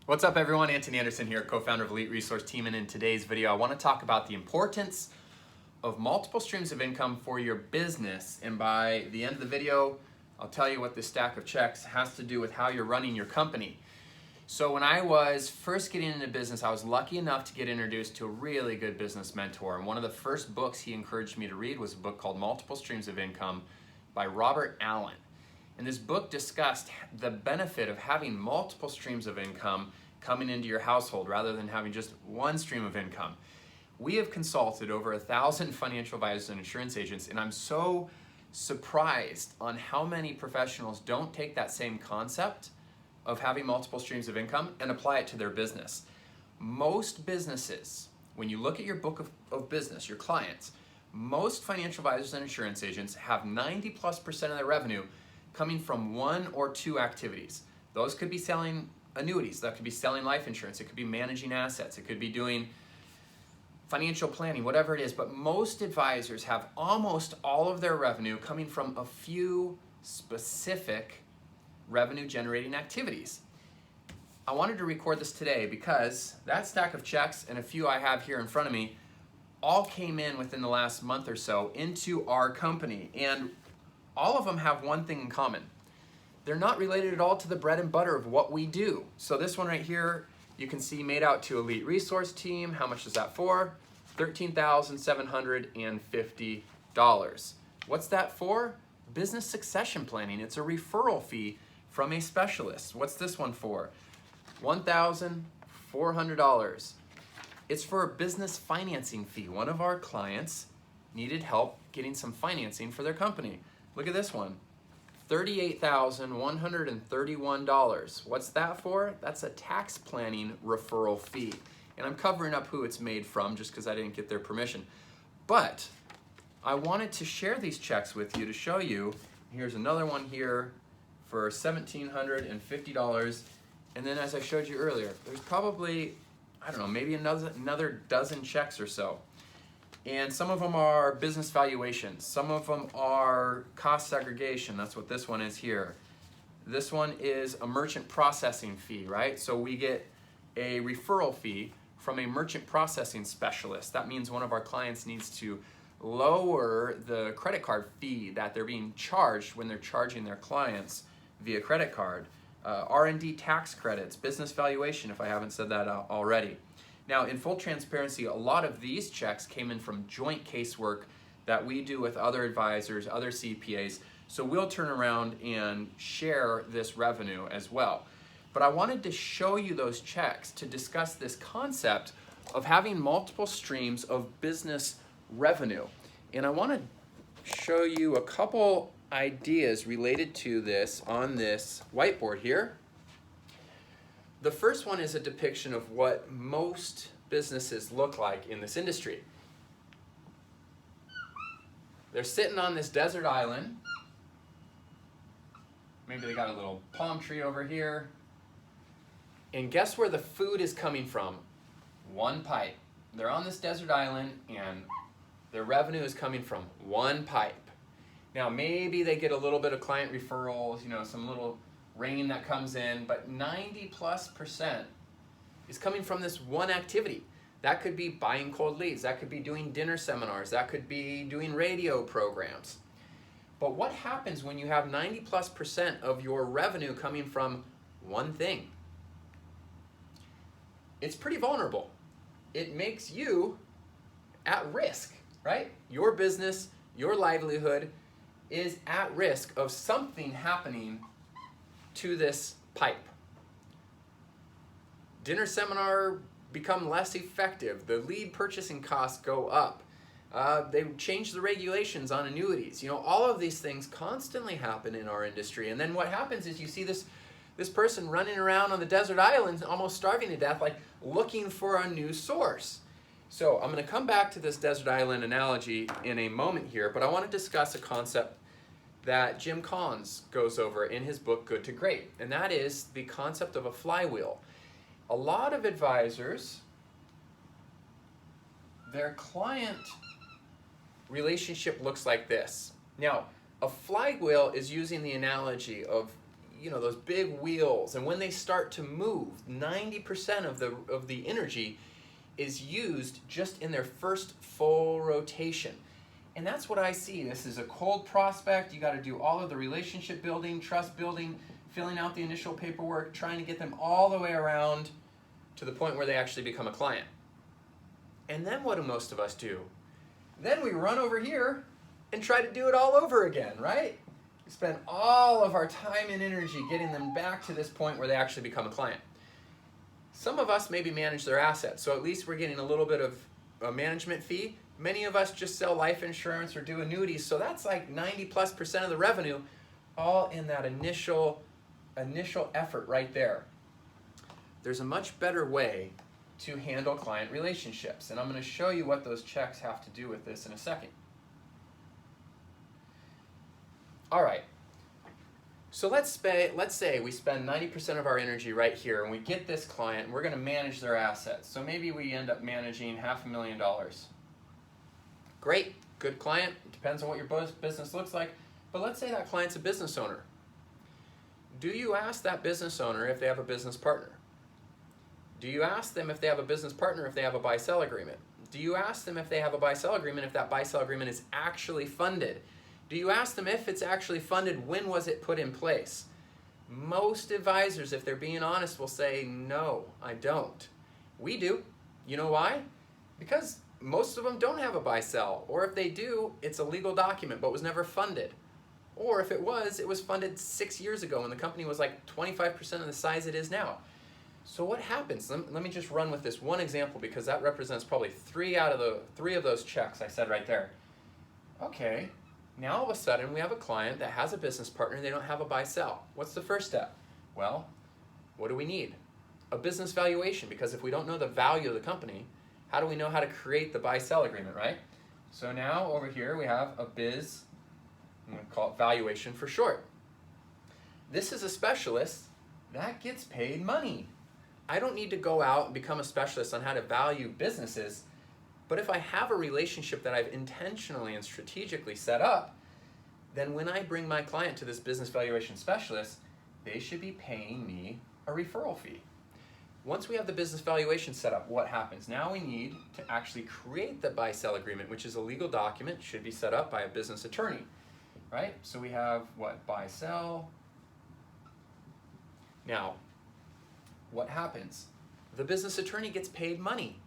What's up everyone, Anthony Anderson here, co-founder of Elite Resource Team, and in today's video I want to talk about the importance of multiple streams of income for your business. And by the end of the video, I'll tell you what this stack of checks has to do with how you're running your company. So when I was first getting into business, I was lucky enough to get introduced to a really good business mentor. And one of the first books he encouraged me to read was a book called Multiple Streams of Income by Robert Allen. And this book discussed the benefit of having multiple streams of income coming into your household rather than having just one stream of income. We have consulted over 1,000 financial advisors and insurance agents, and I'm so surprised on how many professionals don't take that same concept of having multiple streams of income and apply it to their business. Most businesses, when you look at your book of business, your clients, most financial advisors and insurance agents have 90+% of their revenue coming from one or two activities. Those could be selling annuities, that could be selling life insurance, it could be managing assets, it could be doing financial planning, whatever it is. But most advisors have almost all of their revenue coming from a few specific revenue generating activities. I wanted to record this today because that stack of checks and a few I have here in front of me all came in within the last month or so into our company, and all of them have one thing in common. They're not related at all to the bread and butter of what we do. So this one right here, you can see made out to Elite Resource Team. How much is that for? $13,750. What's that for? Business succession planning. It's a referral fee from a specialist. What's this one for? $1,400. It's for a business financing fee. One of our clients needed help getting some financing for their company. Look at this one, $38,131. What's that for? That's a tax planning referral fee. And I'm covering up who it's made from just because I didn't get their permission. But I wanted to share these checks with you to show you. Here's another one here for $1,750. And then as I showed you earlier, there's probably, I don't know, maybe another dozen checks or so. And some of them are business valuations. Some of them are cost segregation. That's what this one is here. This one is a merchant processing fee, right? So we get a referral fee from a merchant processing specialist. That means one of our clients needs to lower the credit card fee that they're being charged when they're charging their clients via credit card. R&D tax credits, business valuation, if I haven't said that already. Now, in full transparency, a lot of these checks came in from joint casework that we do with other advisors, other CPAs, so we'll turn around and share this revenue as well. But I wanted to show you those checks to discuss this concept of having multiple streams of business revenue. And I want to show you a couple ideas related to this on this whiteboard here. The first one is a depiction of what most businesses look like in this industry. They're sitting on this desert island. Maybe they got a little palm tree over here. And guess where the food is coming from? One pipe. They're on this desert island and their revenue is coming from one pipe. Now maybe they get a little bit of client referrals, some little rain that comes in, but 90+% is coming from this one activity. That could be buying cold leads, that could be doing dinner seminars, that could be doing radio programs. But what happens when you have 90+% of your revenue coming from one thing? It's pretty vulnerable. It makes you at risk, right? Your business, your livelihood is at risk of something happening to this pipe. Dinner seminar become less effective. The lead purchasing costs go up. They change the regulations on annuities. All of these things constantly happen in our industry. And then what happens is you see this person running around on the desert island almost starving to death, like looking for a new source. So I'm going to come back to this desert island analogy in a moment here, but I want to discuss a concept that Jim Collins goes over in his book, Good to Great, and that is the concept of a flywheel. A lot of advisors, their client relationship looks like this. Now, a flywheel is using the analogy of those big wheels, and when they start to move, 90% of the energy is used just in their first full rotation. And that's what I see. This is a cold prospect. You got to do all of the relationship building, trust building, filling out the initial paperwork, trying to get them all the way around to the point where they actually become a client. And then what do most of us do? Then we run over here and try to do it all over again, right? We spend all of our time and energy getting them back to this point where they actually become a client. Some of us maybe manage their assets, so at least we're getting a little bit of a management fee. Many of us just sell life insurance or do annuities, so that's like 90+% of the revenue, all in that initial effort right there. There's a much better way to handle client relationships, and I'm going to show you what those checks have to do with this in a second. All right, so let's say we spend 90% of our energy right here, and we get this client, and we're going to manage their assets. So maybe we end up managing $500,000. Great, good client, depends on what your business looks like, but let's say that client's a business owner. Do you ask that business owner if they have a business partner? Do you ask them if they have a business partner if they have a buy-sell agreement? Do you ask them if they have a buy-sell agreement if that buy-sell agreement is actually funded? Do you ask them if it's actually funded, when was it put in place? Most advisors, if they're being honest, will say, no, I don't. We do. You know why? Because most of them don't have a buy-sell, or if they do, it's a legal document but was never funded. Or if it was funded 6 years ago when the company was like 25% of the size it is now. So what happens? Let me just run with this one example because that represents probably three of those checks I said right there. Okay, now all of a sudden we have a client that has a business partner and they don't have a buy-sell. What's the first step? Well, what do we need? A business valuation, because if we don't know the value of the company, how do we know how to create the buy-sell agreement, right? So now over here we have a biz, I'm going to call it valuation for short. This is a specialist that gets paid money. I don't need to go out and become a specialist on how to value businesses, but if I have a relationship that I've intentionally and strategically set up, then when I bring my client to this business valuation specialist, they should be paying me a referral fee. Once we have the business valuation set up, what happens? Now we need to actually create the buy-sell agreement, which is a legal document, should be set up by a business attorney, right? So we have what? Buy-sell. Now, what happens? The business attorney gets paid money.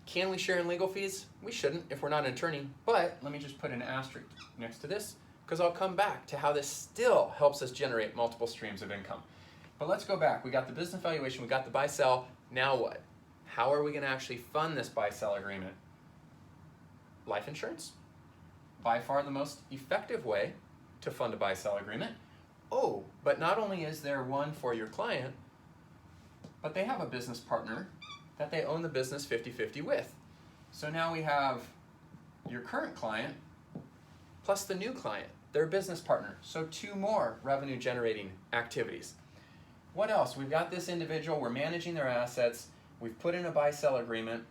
Can we share in legal fees? We shouldn't if we're not an attorney, but let me just put an asterisk next to this because I'll come back to how this still helps us generate multiple streams of income. But let's go back. We got the business valuation, we got the buy-sell. Now what? How are we going to actually fund this buy-sell agreement? Life insurance. By far the most effective way to fund a buy-sell agreement. Oh, but not only is there one for your client, but they have a business partner that they own the business 50-50 with. So now we have your current client plus the new client, their business partner. So 2 more revenue generating activities. What else? We've got this individual, we're managing their assets, we've put in a buy-sell agreement,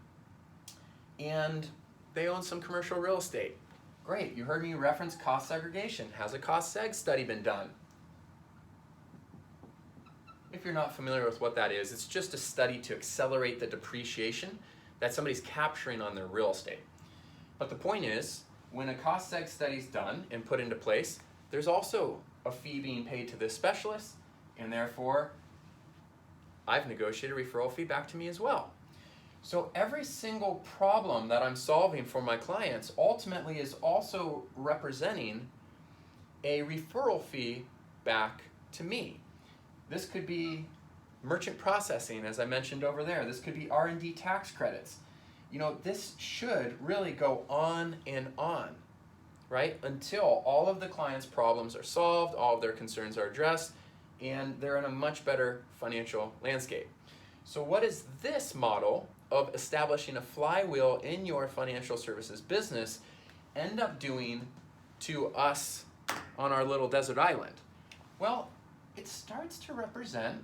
and they own some commercial real estate. Great, you heard me reference cost segregation. Has a cost seg study been done? If you're not familiar with what that is, it's just a study to accelerate the depreciation that somebody's capturing on their real estate. But the point is, when a cost seg study is done and put into place, there's also a fee being paid to this specialist, and therefore, I've negotiated a referral fee back to me as well. So every single problem that I'm solving for my clients ultimately is also representing a referral fee back to me. This could be merchant processing, as I mentioned over there. This could be R&D tax credits. You know, this should really go on and on, right? Until all of the client's problems are solved, all of their concerns are addressed, and they're in a much better financial landscape. So what is this model of establishing a flywheel in your financial services business end up doing to us on our little desert island? Well, it starts to represent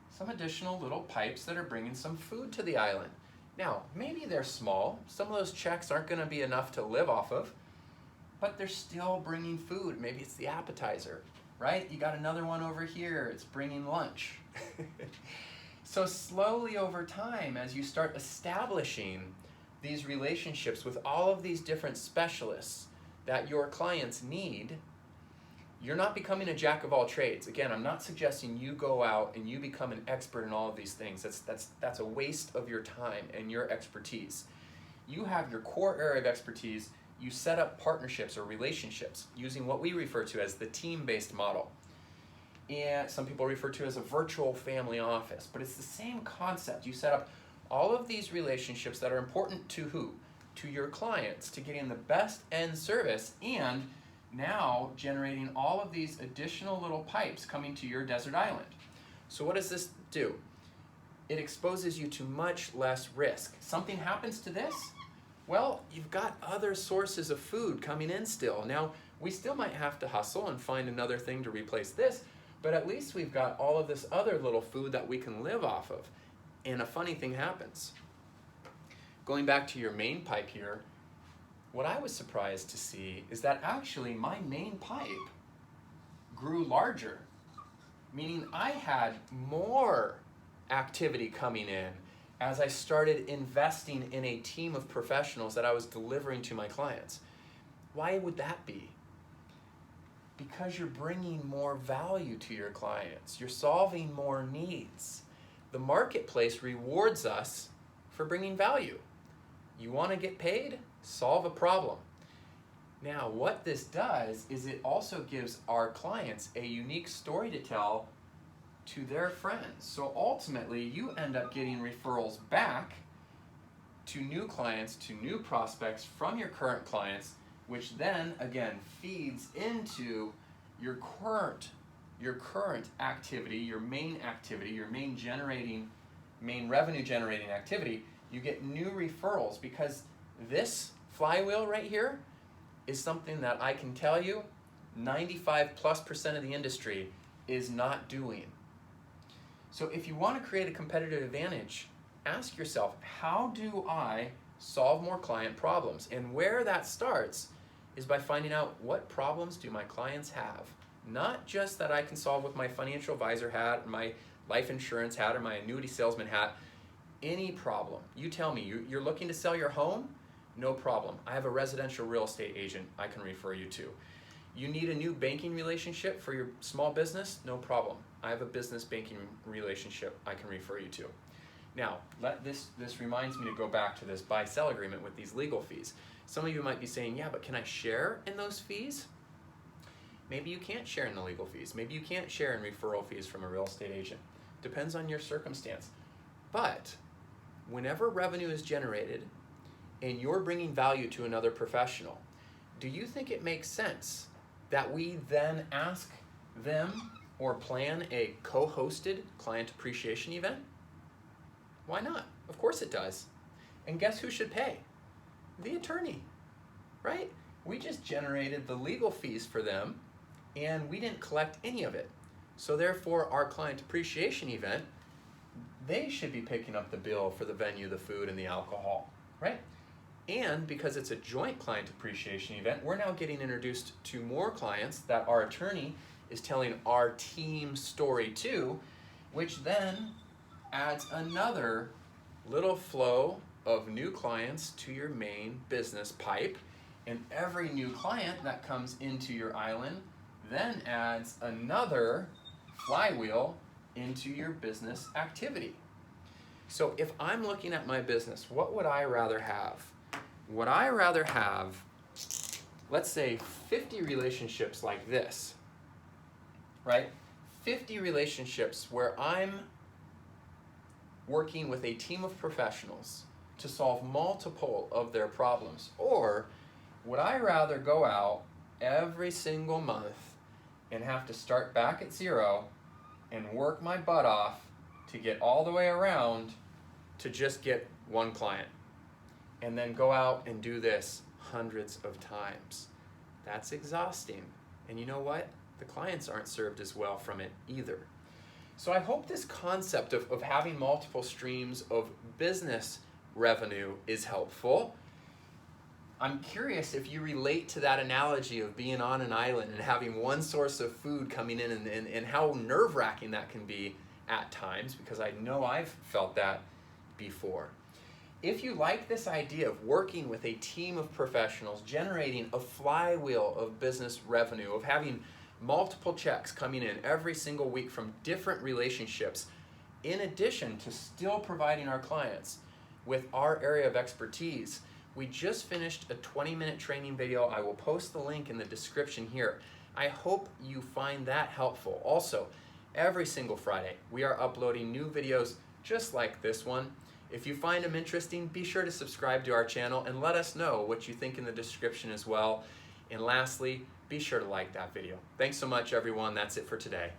some additional little pipes that are bringing some food to the island. Now, maybe they're small. Some of those checks aren't going to be enough to live off of, but they're still bringing food. Maybe it's the appetizer. right? You got another one over here, it's bringing lunch. So slowly over time, as you start establishing these relationships with all of these different specialists that your clients need, you're not becoming a jack of all trades. Again, I'm not suggesting you go out and you become an expert in all of these things. That's a waste of your time and your expertise. You have your core area of expertise. You set up partnerships or relationships using what we refer to as the team-based model. And some people refer to as a virtual family office, but it's the same concept. You set up all of these relationships that are important to who? To your clients, to getting the best end service, and now generating all of these additional little pipes coming to your desert island. So what does this do? It exposes you to much less risk. Something happens to this? Well, you've got other sources of food coming in still. Now, we still might have to hustle and find another thing to replace this, but at least we've got all of this other little food that we can live off of. And a funny thing happens. Going back to your main pipe here, what I was surprised to see is that actually my main pipe grew larger, meaning I had more activity coming in as I started investing in a team of professionals that I was delivering to my clients. Why would that be? Because you're bringing more value to your clients. You're solving more needs. The marketplace rewards us for bringing value. You want to get paid? Solve a problem. Now, what this does is it also gives our clients a unique story to tell to their friends. So ultimately, you end up getting referrals back to new clients, to new prospects from your current clients, which then, again, feeds into your current activity, your main revenue generating activity. You get new referrals because this flywheel right here is something that I can tell you 95+% of the industry is not doing. So if you want to create a competitive advantage, ask yourself, how do I solve more client problems? And where that starts is by finding out what problems do my clients have. Not just that I can solve with my financial advisor hat, or my life insurance hat, or my annuity salesman hat. Any problem. You tell me, you're looking to sell your home? No problem. I have a residential real estate agent I can refer you to. You need a new banking relationship for your small business? No problem. I have a business banking relationship I can refer you to. Now, this reminds me to go back to this buy-sell agreement with these legal fees. Some of you might be saying, yeah, but can I share in those fees? Maybe you can't share in the legal fees. Maybe you can't share in referral fees from a real estate agent. Depends on your circumstance. But whenever revenue is generated and you're bringing value to another professional, do you think it makes sense that we then ask them or plan a co-hosted client appreciation event? Why not? Of course it does. And guess who should pay? The attorney, right? We just generated the legal fees for them and we didn't collect any of it. So therefore, our client appreciation event, they should be picking up the bill for the venue, the food, and the alcohol, right? And because it's a joint client appreciation event, we're now getting introduced to more clients that our attorney is telling our team story to, which then adds another little flow of new clients to your main business pipe. And every new client that comes into your island then adds another flywheel into your business activity. So if I'm looking at my business, what would I rather have? Would I rather have, let's say, 50 relationships like this, right? 50 relationships where I'm working with a team of professionals to solve multiple of their problems? Or would I rather go out every single month and have to start back at zero and work my butt off to get all the way around to just get one client, and then go out and do this hundreds of times? That's exhausting. And you know what? The clients aren't served as well from it either. So I hope this concept of having multiple streams of business revenue is helpful. I'm curious if you relate to that analogy of being on an island and having one source of food coming in, and how nerve-wracking that can be at times, because I know I've felt that before. If you like this idea of working with a team of professionals, generating a flywheel of business revenue, of having multiple checks coming in every single week from different relationships, in addition to still providing our clients with our area of expertise, we just finished a 20-minute training video. I will post the link in the description here. I hope you find that helpful. Also, every single Friday, we are uploading new videos just like this one. If you find them interesting, be sure to subscribe to our channel and let us know what you think in the description as well. And lastly, be sure to like that video. Thanks so much, everyone. That's it for today.